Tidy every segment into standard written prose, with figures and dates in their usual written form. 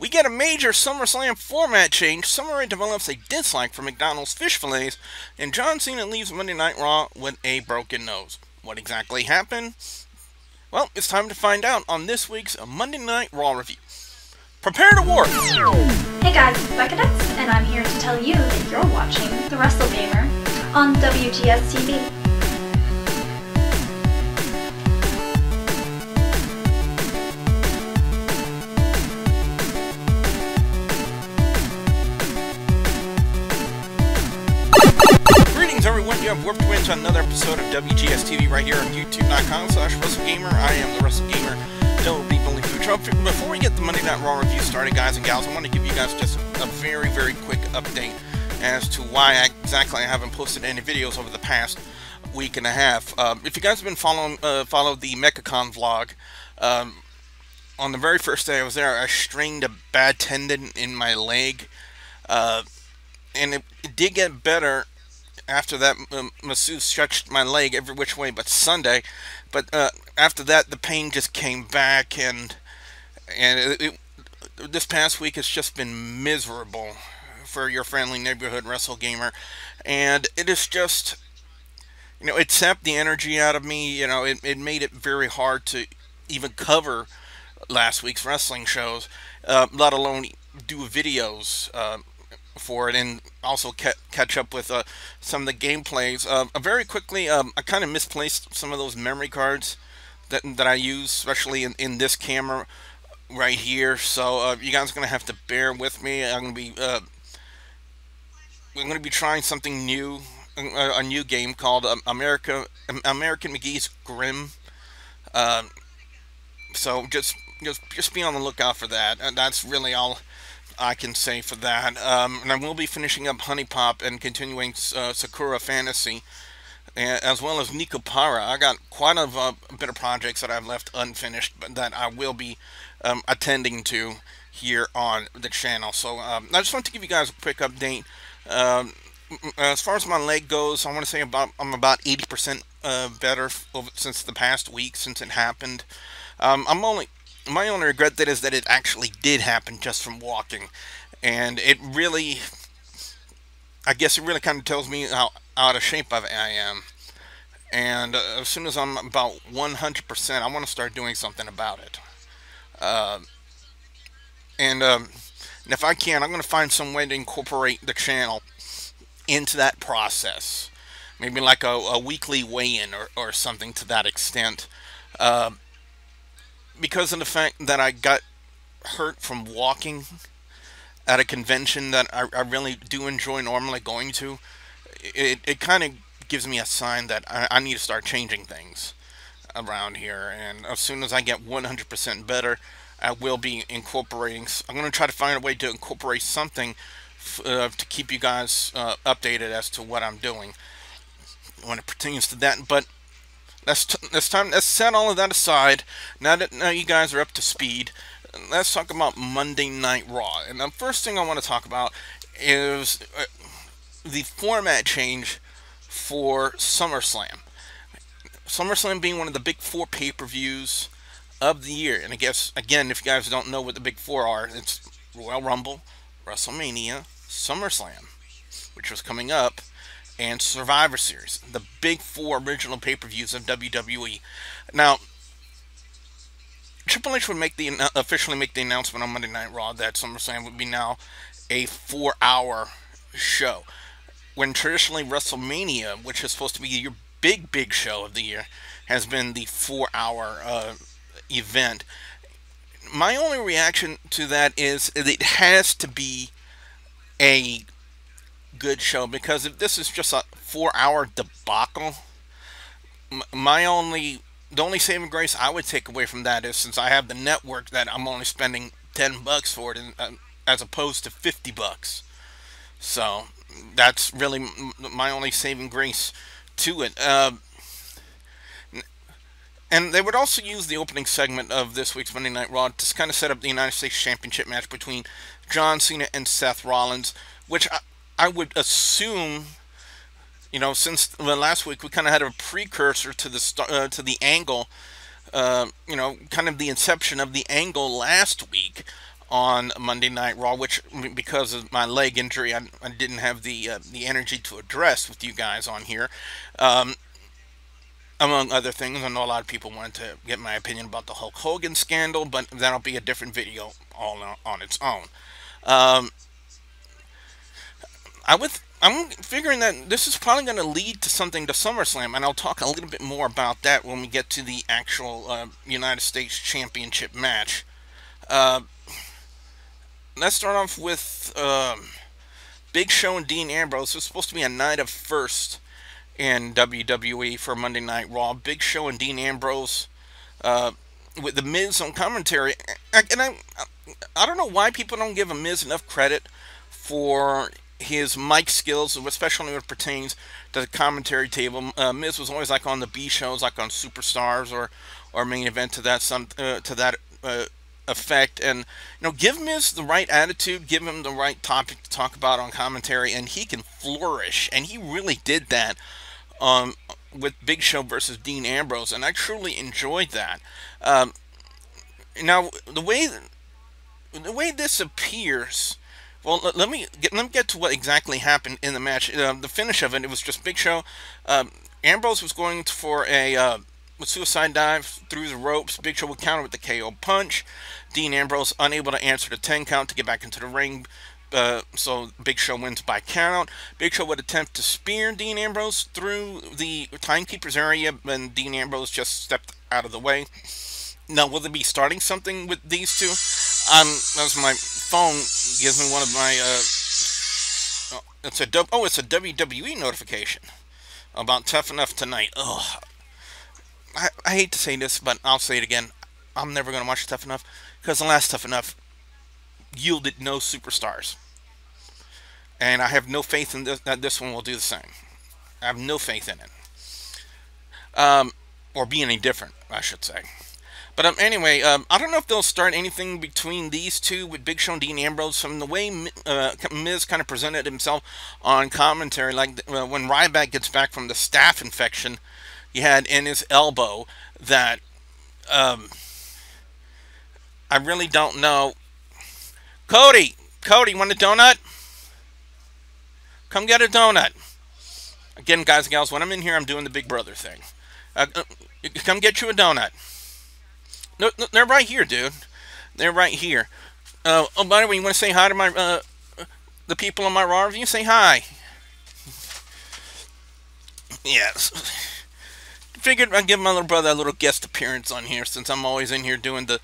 We get a major SummerSlam format change. Summer Rae develops a dislike for McDonald's fish fillets, and John Cena leaves Monday Night Raw with a broken nose. What exactly happened? Well, it's time to find out on this week's Monday Night Raw review. Prepare to war! Hey guys, it's Becca, and I'm here to tell you that you're watching The Wrestle Gamer on WGS-TV. Greetings everyone, you have warped way into another episode of WGS-TV right here on youtube.com/WrestleGamer. I am the Wrestle Gamer, Before we get the Monday Night Raw review started, guys and gals, I want to give you guys just a very quick update as to why exactly I haven't posted any videos over the past week and a half. If you guys have been followed the MechaCon vlog, on the very first day I was there, I strained a bad tendon in my leg, and it did get better after that. Masseuse stretched my leg every which way but Sunday, but after that the pain just came back, and this past week has just been miserable for your friendly neighborhood Wrestle Gamer, and it is just, it sapped the energy out of me. It made it very hard to even cover last week's wrestling shows, let alone do videos for it, and also catch up with some of the gameplays. Very quickly, I kind of misplaced some of those memory cards that I use, especially in this camera right here. So you guys are gonna have to bear with me. We're gonna be trying something new, a new game called American McGee's Grimm. So just be on the lookout for that. And that's really all I can say for that. And I will be finishing up Honey Pop and continuing Sakura Fantasy, as well as Nikopara. I got quite a bit of projects that I've left unfinished, but that I will be attending to here on the channel. So I just want to give you guys a quick update. As far as my leg goes, I want to say I'm about 80% better since the past week since it happened. My only regret is that it actually did happen just from walking, and I guess it really kind of tells me how out of shape I am. And as soon as I'm about 100%, I want to start doing something about it. And if I can, I'm going to find some way to incorporate the channel into that process. Maybe like a weekly weigh-in or something to that extent. Because of the fact that I got hurt from walking at a convention that I really do enjoy normally going to, it kind of gives me a sign that I need to start changing things around here. And as soon as I get 100% better, I will be incorporating. I'm going to try to find a way to incorporate something to keep you guys updated as to what I'm doing when it pertains to that. But let's set all of that aside. Now you guys are up to speed, let's talk about Monday Night Raw. And the first thing I want to talk about is the format change for SummerSlam. SummerSlam being one of the big four pay-per-views of the year. And I guess, again, if you guys don't know what the big four are, it's Royal Rumble, WrestleMania, SummerSlam, which was coming up, and Survivor Series, the big four original pay-per-views of WWE. Now, Triple H would officially make the announcement on Monday Night Raw that SummerSlam would be now a 4-hour show, when traditionally WrestleMania, which is supposed to be your big show of the year, has been the 4-hour event. My only reaction to that is it has to be a good show, because if this is just a 4-hour debacle, the only saving grace I would take away from that is, since I have the network, that I'm only spending $10 for it, as opposed to $50. So that's really my only saving grace to it. And they would also use the opening segment of this week's Monday Night Raw to kind of set up the United States Championship match between John Cena and Seth Rollins, which I would assume, since the last week we kind of had a precursor to the angle, kind of the inception of the angle last week on Monday Night Raw, which because of my leg injury, I didn't have the energy to address with you guys on here. Um, Among other things, I know a lot of people wanted to get my opinion about the Hulk Hogan scandal, but that'll be a different video all on its own. Um, I'm figuring that this is probably going to lead to something to SummerSlam, and I'll talk a little bit more about that when we get to the actual United States Championship match. Uh, let's start off with Big Show and Dean Ambrose. It's supposed to be a night of first in WWE for Monday Night Raw. Big Show and Dean Ambrose uh, with the Miz on commentary, and I don't know why people don't give a Miz enough credit for his mic skills, especially when it pertains to the commentary table. Miz was always like on the B shows, like on Superstars or Main Event to that effect. And give Miz the right attitude, give him the right topic to talk about on commentary, and he can flourish. And he really did that with Big Show versus Dean Ambrose, and I truly enjoyed that. Now the way this appears. Well, let me get to what exactly happened in the match. The finish of it, it was just Big Show. Ambrose was going for a suicide dive through the ropes. Big Show would counter with the KO punch. Dean Ambrose unable to answer the 10 count to get back into the ring. So Big Show wins by count. Big Show would attempt to spear Dean Ambrose through the timekeeper's area, and Dean Ambrose just stepped out of the way. Now, will they be starting something with these two? As my phone gives me one of my, it's a WWE notification about Tough Enough Tonight. Ugh. I hate to say this, but I'll say it again. I'm never going to watch Tough Enough, because the last Tough Enough yielded no superstars. And I have no faith in that this one will do the same. I have no faith in it. Or be any different, I should say. But anyway, I don't know if they'll start anything between these two with Big Show and Dean Ambrose. From the way Miz kind of presented himself on commentary, like when Ryback gets back from the staph infection he had in his elbow, that I really don't know. Cody, want a donut? Come get a donut. Again, guys and gals, when I'm in here, I'm doing the Big Brother thing. Come get you a donut. No, they're right here, dude. They're right here. Oh, by the way, you want to say hi to my the people on my Raw review? Say hi. Yes. Figured I'd give my little brother a little guest appearance on here, since I'm always in here doing the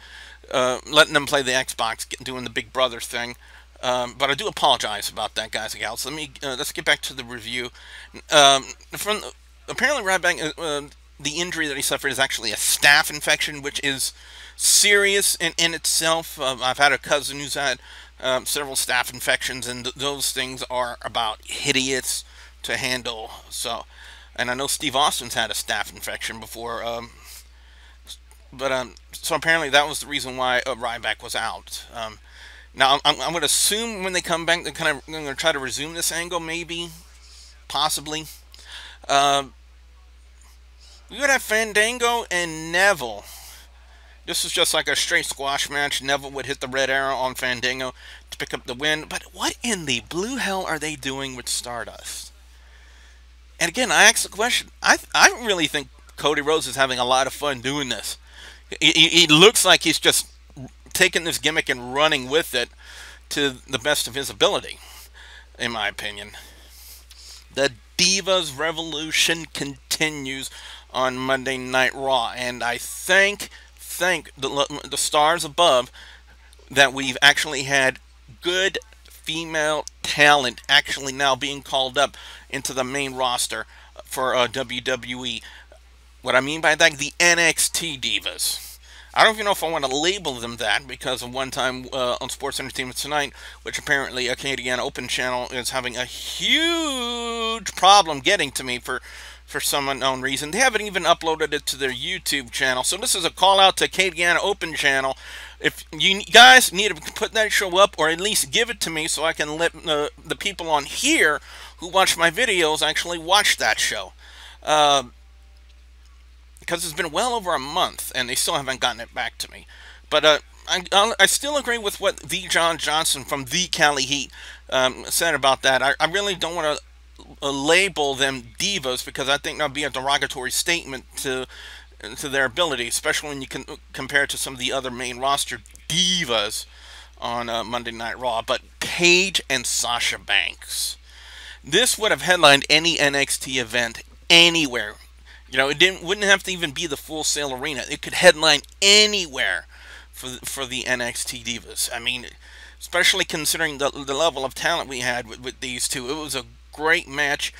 letting them play the Xbox, doing the Big Brother thing. But I do apologize about that, guys and gals. Let's get back to the review. Apparently, Ryback, the injury that he suffered is actually a staph infection, which is serious in itself. I've had a cousin who's had several staph infections, and those things are about hideous to handle. So, and I know Steve Austin's had a staph infection before. So apparently that was the reason why Ryback was out. Now I'm going to assume when they come back, they're going to try to resume this angle, maybe, possibly. We would have Fandango and Neville. This is just like a straight squash match. Neville would hit the red arrow on Fandango to pick up the win. But what in the blue hell are they doing with Stardust? And again, I ask the question. I really think Cody Rhodes is having a lot of fun doing this. He looks like he's just taking this gimmick and running with it to the best of his ability, in my opinion. The Divas Revolution continues on Monday Night Raw, and I thank the stars above that we've actually had good female talent actually now being called up into the main roster for WWE. What I mean by that, the NXT Divas. I don't even know if I want to label them that, because of one time on Sports Entertainment Tonight, which apparently a Canadian Open channel is having a huge problem getting to me for some unknown reason. They haven't even uploaded it to their YouTube channel. So this is a call out to Canadian Open channel. If you guys need to put that show up, or at least give it to me, so I can let the people on here who watch my videos actually watch that show. Because it's been well over a month, and they still haven't gotten it back to me. But I still agree with what the John Johnson from the Cali Heat said about that. I really don't want to label them divas because I think that'd be a derogatory statement to their ability, especially when you can compare it to some of the other main roster divas on Monday Night Raw. But Paige and Sasha Banks, this would have headlined any NXT event anywhere. You know, it didn't wouldn't have to even be the Full Sail Arena. It could headline anywhere for the NXT divas. I mean, especially considering the level of talent we had with these two. It was a great match.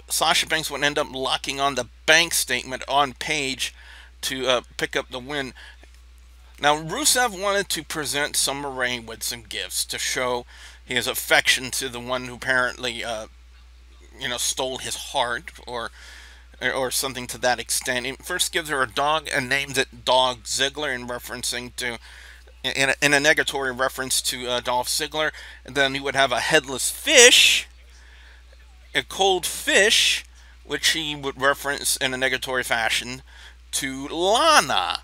Sasha Banks would end up locking on the bank statement on Paige to pick up the win. Now, Rusev wanted to present Summer Rae with some gifts to show his affection to the one who apparently, stole his heart or something to that extent. He first gives her a dog and names it Dog Ziggler in referencing to in a negatory reference to Dolph Ziggler. And then he would have a headless fish, a cold fish, which he would reference in a negatory fashion to Lana.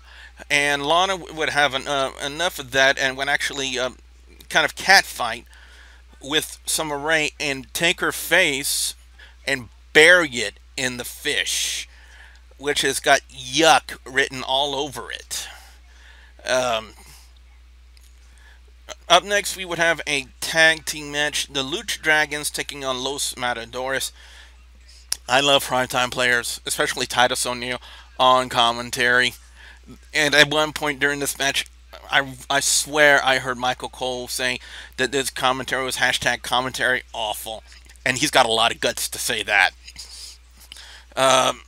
And Lana would have enough of that and would actually kind of catfight with Summer Rae and take her face and bury it in the fish, which has got yuck written all over it. Um, Up next, we would have a tag team match. The Lucha Dragons taking on Los Matadores. I love primetime players, especially Titus O'Neil on commentary. And at one point during this match, I swear I heard Michael Cole saying that this commentary was hashtag commentary awful. And he's got a lot of guts to say that. Um,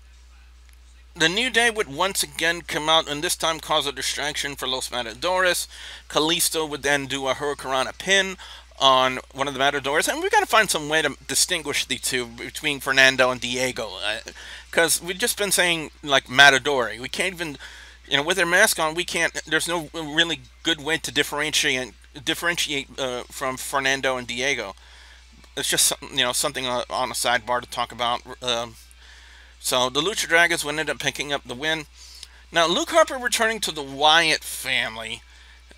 the New Day would once again come out and this time cause a distraction for Los Matadores. Kalisto would then do a Hurricanrana pin on one of the Matadors. And we've got to find some way to distinguish the two between Fernando and Diego. Because we've just been saying, like, Matadori. We can't even, with their mask on, we can't, there's no really good way to differentiate from Fernando and Diego. It's just, something on a sidebar to talk about. So the Lucha Dragons would end up picking up the win. Now, Luke Harper returning to the Wyatt family.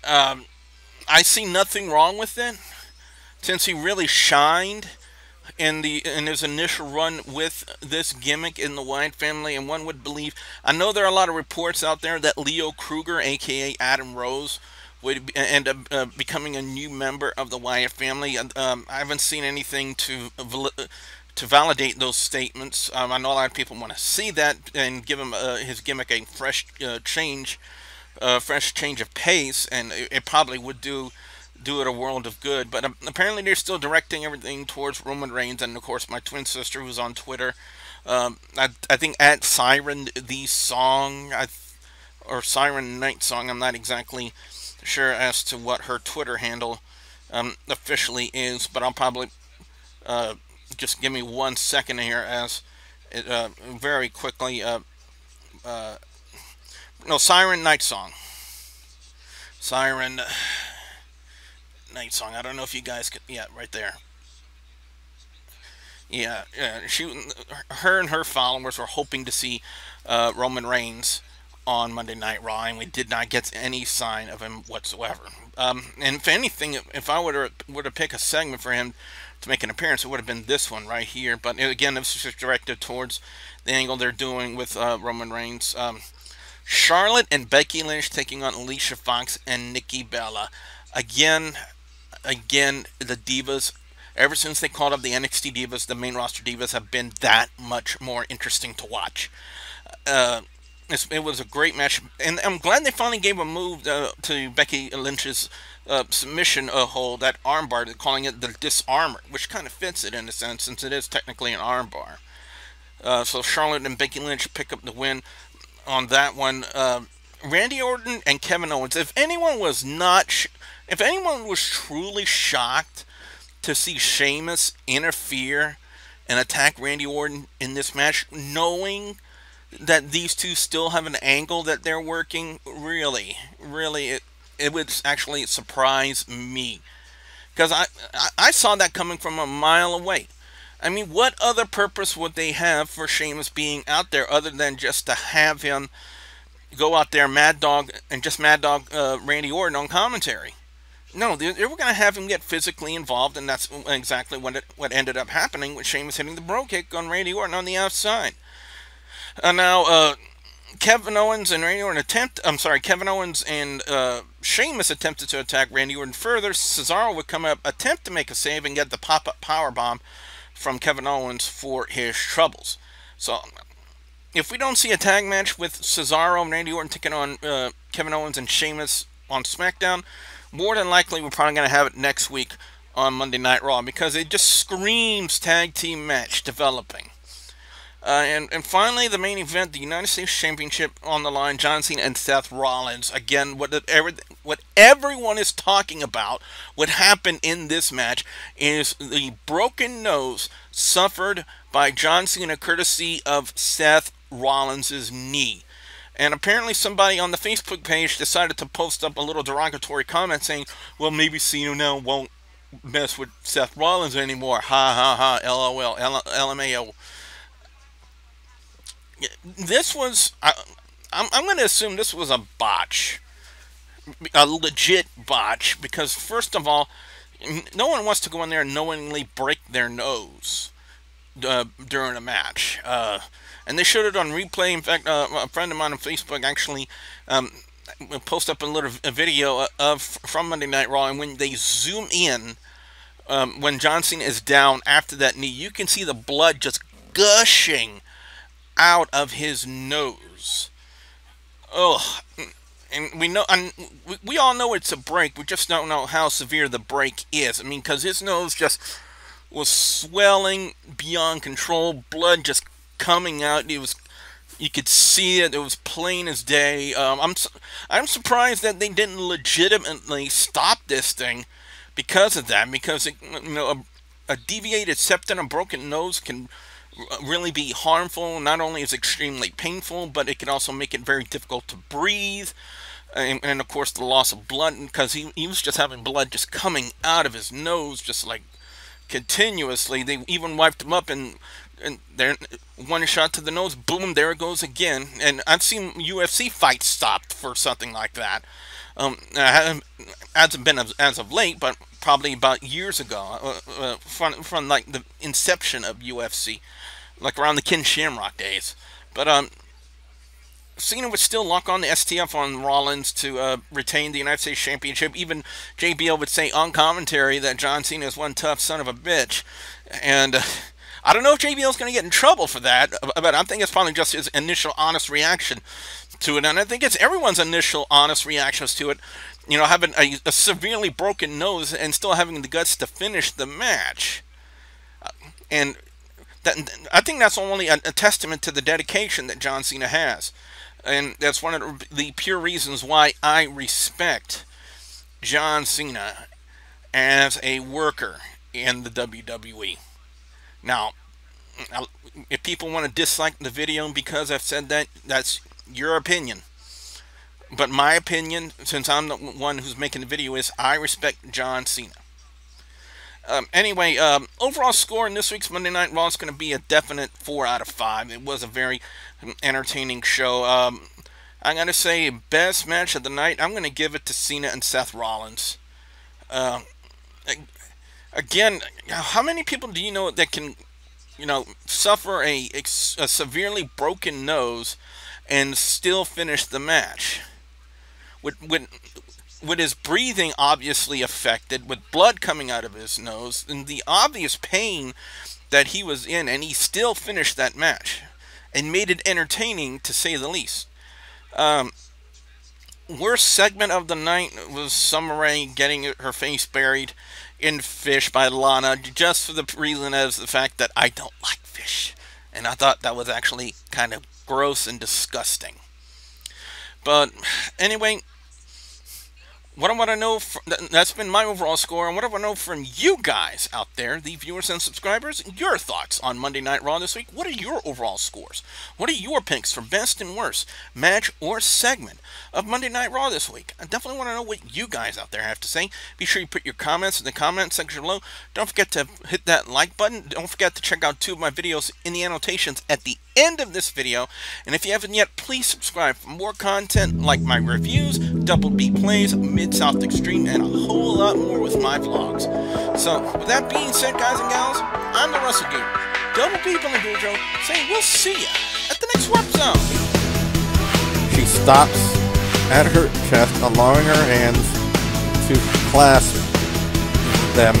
I see nothing wrong with it, since he really shined in his initial run with this gimmick in the Wyatt family. And one would believe, I know there are a lot of reports out there that Leo Kruger, aka Adam Rose, would end up becoming a new member of the Wyatt family. I haven't seen anything to validate those statements. I know a lot of people want to see that and give him his gimmick a fresh change of pace, and it probably would do it a world of good. But apparently they're still directing everything towards Roman Reigns, and of course my twin sister, who's on Twitter, I think at Siren the Song, or Siren Night Song, I'm not exactly sure as to what her Twitter handle officially is, but I'll probably just give me 1 second here as it very quickly Siren Night Song. Siren Night Song. I don't know if you guys could, yeah, right there. Yeah, her and her followers were hoping to see Roman Reigns on Monday Night Raw, and we did not get any sign of him whatsoever. And if anything, if I were to pick a segment for him to make an appearance, it would have been this one right here. But again, this is just directed towards the angle they're doing with Roman Reigns. Charlotte and Becky Lynch taking on Alicia Fox and Nikki Bella. Again, the Divas, ever since they called up the NXT Divas, the main roster Divas have been that much more interesting to watch. It was a great match, and I'm glad they finally gave a move to Becky Lynch's submission hold, that armbar, calling it the disarmor, which kind of fits it in a sense, since it is technically an armbar. So Charlotte and Becky Lynch pick up the win on that one. Randy Orton and Kevin Owens. If anyone was truly shocked to see Sheamus interfere and attack Randy Orton in this match, knowing that these two still have an angle that they're working, really, it would actually surprise me. Because I saw that coming from a mile away. I mean, what other purpose would they have for Sheamus being out there other than just to have him go out there, Mad Dog, and just Mad Dog Randy Orton on commentary. No, they were going to have him get physically involved, and that's exactly what ended up happening with Sheamus hitting the bro kick on Randy Orton on the outside. Now, Kevin Owens and Randy Orton Kevin Owens and Sheamus attempted to attack Randy Orton further. Cesaro would come up, attempt to make a save, and get the pop-up power bomb from Kevin Owens for his troubles. So, if we don't see a tag match with Cesaro and Randy Orton taking on Kevin Owens and Sheamus on SmackDown, more than likely we're probably going to have it next week on Monday Night Raw, because it just screams tag team match developing. And finally, the main event, the United States Championship on the line, John Cena and Seth Rollins. Again, what everyone is talking about, what happened in this match, is the broken nose suffered by John Cena courtesy of Seth Rollins' knee. And apparently somebody on the Facebook page decided to post up a little derogatory comment saying, well, maybe Cena now won't mess with Seth Rollins anymore. Ha ha ha, LOL, LMAO. This was, I'm going to assume this was a botch, a legit botch, because first of all, no one wants to go in there and knowingly break their nose during a match. And they showed it on replay. In fact, a friend of mine on Facebook actually posted up a video from Monday Night Raw, and when they zoom in, when John Cena is down after that knee, you can see the blood just gushing out of his nose. Ugh. And we all know it's a break. We just don't know how severe the break is. I mean, because his nose just was swelling beyond control, blood just coming out. You could see it. It was plain as day. I'm surprised that they didn't legitimately stop this thing because of that. Because a deviated septum, a broken nose can really be harmful. Not only is it extremely painful, but it can also make it very difficult to breathe. And of course the loss of blood, because he was just having blood just coming out of his nose just like continuously. They even wiped him up, and there, one shot to the nose, boom, there it goes again. And I've seen UFC fights stopped for something like that. Hasn't been as of late, but probably about years ago, from like the inception of UFC, like around the Ken Shamrock days. But Cena would still lock on the STF on Rollins to retain the United States Championship. Even JBL would say on commentary that John Cena is one tough son of a bitch. And I don't know if JBL is going to get in trouble for that, but I think it's probably just his initial honest reaction to it. And I think it's everyone's initial honest reactions to it. You know, having a severely broken nose and still having the guts to finish the match. And I think that's only a testament to the dedication that John Cena has. And that's one of the pure reasons why I respect John Cena as a worker in the WWE. Now, if people want to dislike the video because I've said that, that's your opinion. But my opinion, since I'm the one who's making the video, is I respect John Cena. Anyway, overall score in this week's Monday Night Raw is going to be a definite 4 out of 5. It was a very entertaining show. I'm going to say best match of the night, I'm going to give it to Cena and Seth Rollins. Again, how many people do you know that can, suffer a severely broken nose and still finish the match? With his breathing obviously affected, with blood coming out of his nose, and the obvious pain that he was in, and he still finished that match and made it entertaining, to say the least. Worst segment of the night was Summer Rae getting her face buried in fish by Lana, just for the reason as the fact that I don't like fish, and I thought that was actually kind of gross and disgusting. But anyway, what I want to know, that's been my overall score, and what I want to know from you guys out there, the viewers and subscribers, your thoughts on Monday Night Raw this week. What are your overall scores? What are your picks for best and worst match or segment of Monday Night Raw this week? I definitely want to know what you guys out there have to say. Be sure you put your comments in the comment section below. Don't forget to hit that like button. Don't forget to check out 2 of my videos in the annotations at the end of this video. And if you haven't yet, please subscribe for more content like my reviews, Double B plays, Mid-South Extreme, and a whole lot more with my vlogs. So, with that being said, guys and gals, I'm the Wrestle Guru, Double B from the Dojo, saying we'll see ya at the next Warp Zone. She stops at her chest, allowing her hands to clasp them